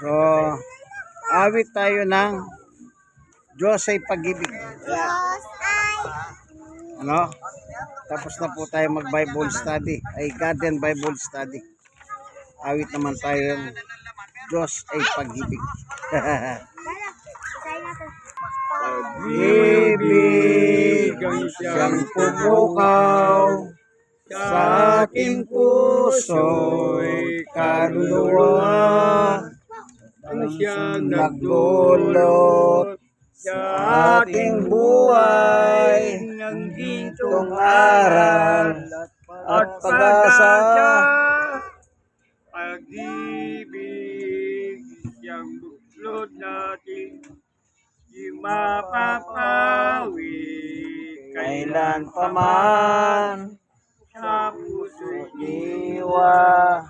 So, awit tayo ng Diyos ay pag-ibig. Ano? Tapos na po tayo mag-Bible study. Ay Garden Bible Study. Awit naman tayo ng Diyos ay pag-ibig. Pag-ibig ang siyang pumukaw sa aking puso'y kaluluwa, ang siyang nagdulot sa ating buhay ng gintong aral at pag-asa. Pag-ibig siyang buklod natin, di mapapawi kailan pa man. Sa puso'y iwa,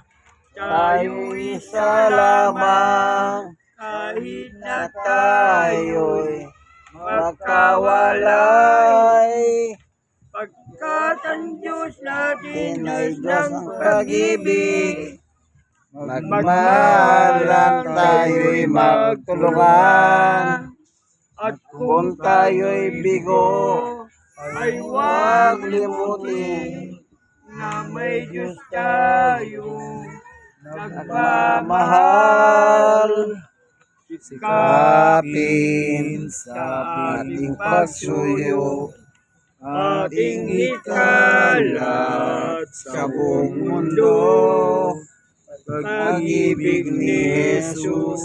tayo isa lamang, kahit na tayo'y magkawalay. Pagkat ang Diyos natin ay Diyos ng pag-ibig, magmahalan tayo'y magtulungan. At kung tayo'y bigo, ay huwag limutin na may Diyos tayong nagmamahal. Sikapin sa ating pagsuyo, ating ikalat sa buong mundo. Pag-ibig ni Jesus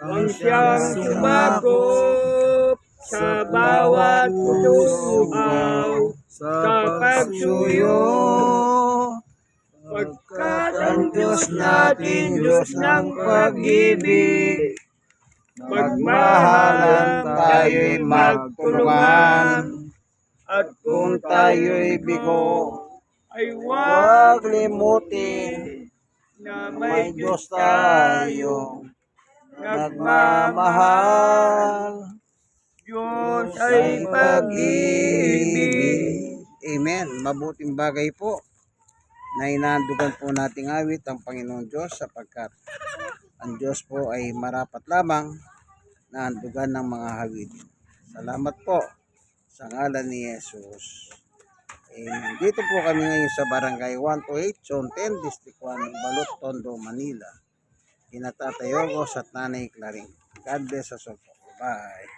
ang siyang sumakop sa bawat puso sa pagsuyo. Pagkat ang Diyos natin, Diyos ng pag-ibig, magmahalan tayo'y magtulungan. At kung tayo'y bigo, ay huwag limutin na may Diyos tayong nagmamahal. Diyos ay pag-ibig. Amen. Mabuting bagay po na inaandugan po nating awit ang Panginoon Diyos, sapagkat ang Diyos po ay marapat lamang na andugan ng mga hawid. Salamat po sa ngalan ni Jesus. Amen. Dito po kami ngayon sa Barangay 128, Zone 10, District 1, Balot, Tondo, Manila. Kina Tatay Ogos at Nanay Claring. God bless us all. Bye.